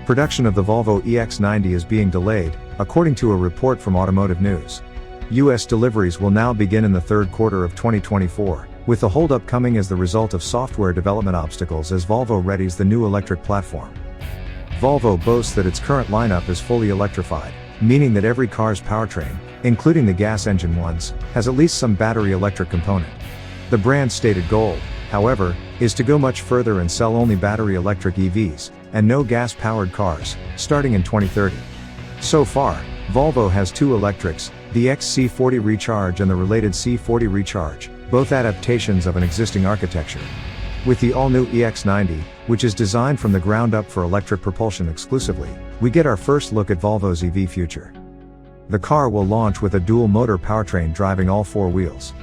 Production of the Volvo EX90 is being delayed, according to a report from Automotive News. U.S. deliveries will now begin in the third quarter of 2024, with the holdup coming as the result of software development obstacles as Volvo readies the new electric platform. Volvo boasts that its current lineup is fully electrified, meaning that every car's powertrain, including the gas engine ones, has at least some battery electric component. The brand's stated goal, however, is to go much further and sell only battery electric EVs, and no gas-powered cars, starting in 2030. So far, Volvo has two electrics, the XC40 Recharge and the related C40 Recharge, both adaptations of an existing architecture. With the all-new EX90, which is designed from the ground up for electric propulsion exclusively, we get our first look at Volvo's EV future. The car will launch with a dual-motor powertrain driving all four wheels.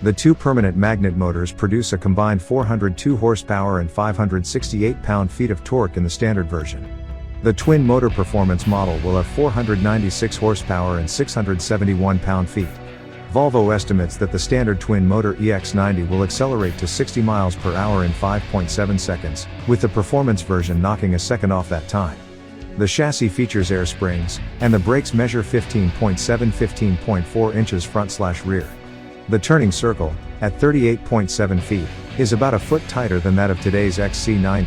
The two permanent magnet motors produce a combined 402 horsepower and 568 pound-feet of torque in the standard version. The twin-motor performance model will have 496 horsepower and 671 pound-feet. Volvo estimates that the standard twin-motor EX90 will accelerate to 60 miles per hour in 5.7 seconds, with the performance version knocking a second off that time. The chassis features air springs, and the brakes measure 15.4 inches front/rear. The turning circle, at 38.7 feet, is about a foot tighter than that of today's XC90.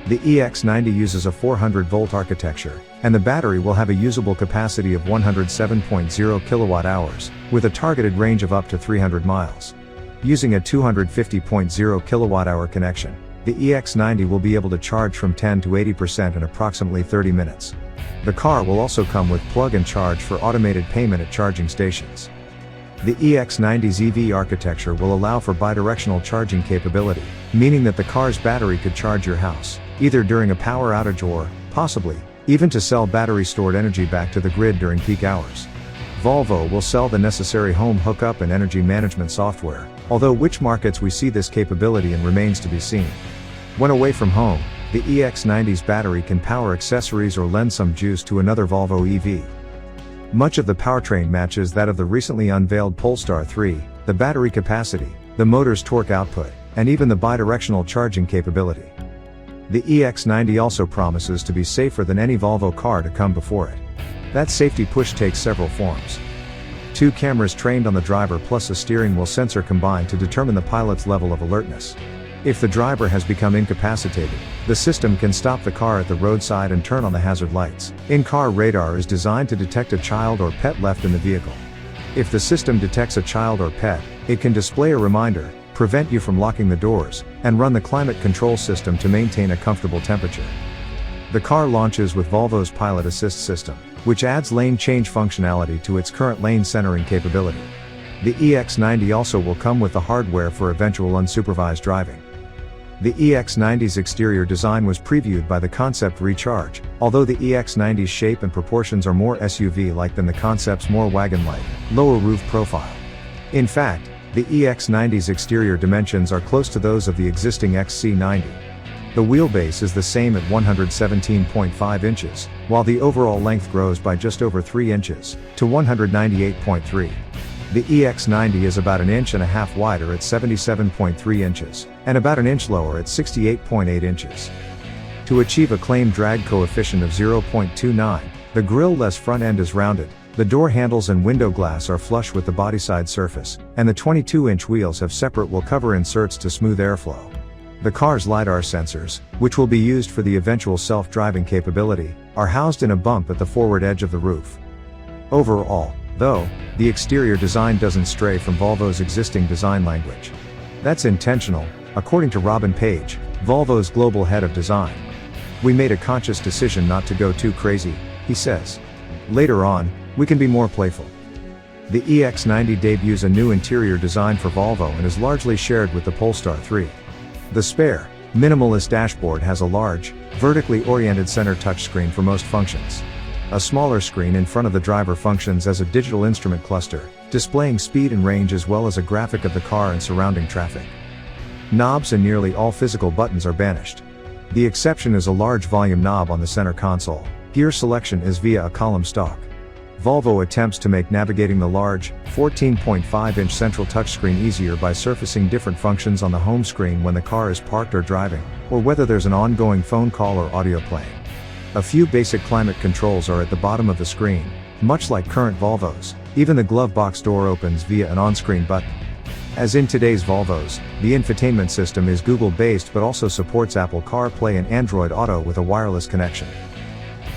The EX90 uses a 400-volt architecture, and the battery will have a usable capacity of 107.0 kilowatt-hours, with a targeted range of up to 300 miles. Using a 250.0 kilowatt-hour connection, the EX90 will be able to charge from 10 to 80% in approximately 30 minutes. The car will also come with plug and charge for automated payment at charging stations. The EX90's EV architecture will allow for bidirectional charging capability, meaning that the car's battery could charge your house, either during a power outage or, possibly, even to sell battery-stored energy back to the grid during peak hours. Volvo will sell the necessary home hookup and energy management software, although which markets we see this capability in remains to be seen. When away from home, the EX90's battery can power accessories or lend some juice to another Volvo EV. Much of the powertrain matches that of the recently unveiled Polestar 3, the battery capacity, the motor's torque output, and even the bidirectional charging capability. The EX90 also promises to be safer than any Volvo car to come before it. That safety push takes several forms. 2 cameras trained on the driver plus a steering wheel sensor combine to determine the pilot's level of alertness. If the driver has become incapacitated, the system can stop the car at the roadside and turn on the hazard lights. In-car radar is designed to detect a child or pet left in the vehicle. If the system detects a child or pet, it can display a reminder, prevent you from locking the doors, and run the climate control system to maintain a comfortable temperature. The car launches with Volvo's Pilot Assist system, which adds lane change functionality to its current lane centering capability. The EX90 also will come with the hardware for eventual unsupervised driving. The EX90's exterior design was previewed by the concept Recharge, although the EX90's shape and proportions are more SUV-like than the concept's more wagon-like, lower roof profile. In fact, the EX90's exterior dimensions are close to those of the existing XC90. The wheelbase is the same at 117.5 inches, while the overall length grows by just over 3 inches, to 198.3. The EX90 is about an inch and a half wider at 77.3 inches, and about an inch lower at 68.8 inches. To achieve a claimed drag coefficient of 0.29, the grille-less front end is rounded, the door handles and window glass are flush with the bodyside surface, and the 22-inch wheels have separate wheel cover inserts to smooth airflow. The car's LiDAR sensors, which will be used for the eventual self-driving capability, are housed in a bump at the forward edge of the roof. Overall, though, the exterior design doesn't stray from Volvo's existing design language. That's intentional, according to Robin Page, Volvo's global head of design. "We made a conscious decision not to go too crazy," he says. "Later on, we can be more playful." The EX90 debuts a new interior design for Volvo and is largely shared with the Polestar 3. The spare, minimalist dashboard has a large, vertically oriented center touchscreen for most functions. A smaller screen in front of the driver functions as a digital instrument cluster, displaying speed and range as well as a graphic of the car and surrounding traffic. Knobs and nearly all physical buttons are banished. The exception is a large volume knob on the center console. Gear selection is via a column stalk. Volvo attempts to make navigating the large, 14.5-inch central touchscreen easier by surfacing different functions on the home screen when the car is parked or driving, or whether there's an ongoing phone call or audio playing. A few basic climate controls are at the bottom of the screen, much like current Volvos. Even the glove box door opens via an on-screen button. As in today's Volvos, the infotainment system is Google-based but also supports Apple CarPlay and Android Auto with a wireless connection.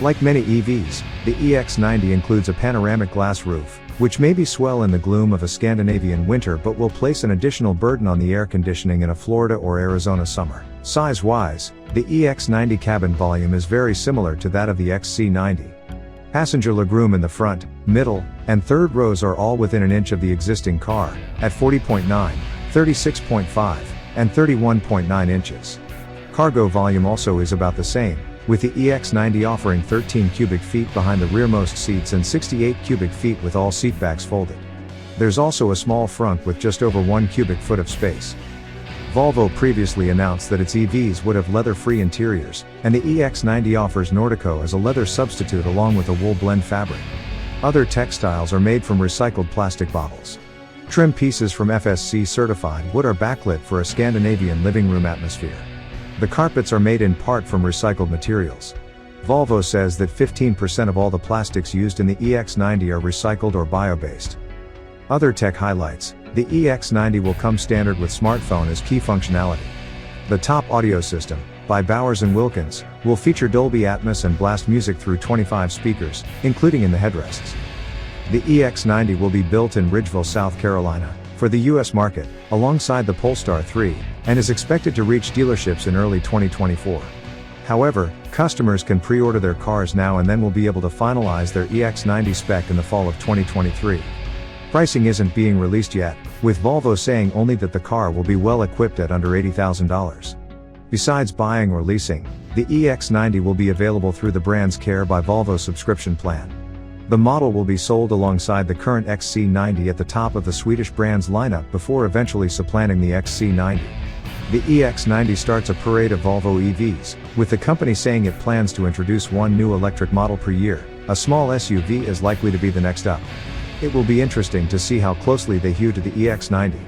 Like many EVs, the EX90 includes a panoramic glass roof, which may be swell in the gloom of a Scandinavian winter but will place an additional burden on the air conditioning in a Florida or Arizona summer. Size-wise, the EX90 cabin volume is very similar to that of the XC90. Passenger legroom in the front, middle, and third rows are all within an inch of the existing car, at 40.9, 36.5, and 31.9 inches. Cargo volume also is about the same, with the EX90 offering 13 cubic feet behind the rearmost seats and 68 cubic feet with all seatbacks folded. There's also a small frunk with just over 1 cubic foot of space. Volvo previously announced that its EVs would have leather-free interiors, and the EX90 offers Nordico as a leather substitute along with a wool blend fabric. Other textiles are made from recycled plastic bottles. Trim pieces from FSC certified wood are backlit for a Scandinavian living room atmosphere. The carpets are made in part from recycled materials. Volvo says that 15% of all the plastics used in the EX90 are recycled or bio-based. Other tech highlights: the EX90 will come standard with smartphone as key functionality. The top audio system, by Bowers & Wilkins, will feature Dolby Atmos and blast music through 25 speakers, including in the headrests. The EX90 will be built in Ridgeville, South Carolina, for the US market, alongside the Polestar 3, and is expected to reach dealerships in early 2024. However, customers can pre-order their cars now and then will be able to finalize their EX90 spec in the fall of 2023. Pricing isn't being released yet, with Volvo saying only that the car will be well equipped at under $80,000. Besides buying or leasing, the EX90 will be available through the brand's Care by Volvo subscription plan. The model will be sold alongside the current XC90 at the top of the Swedish brand's lineup before eventually supplanting the XC90. The EX90 starts a parade of Volvo EVs, with the company saying it plans to introduce one new electric model per year. A small SUV is likely to be the next up. It will be interesting to see how closely they hew to the EX90.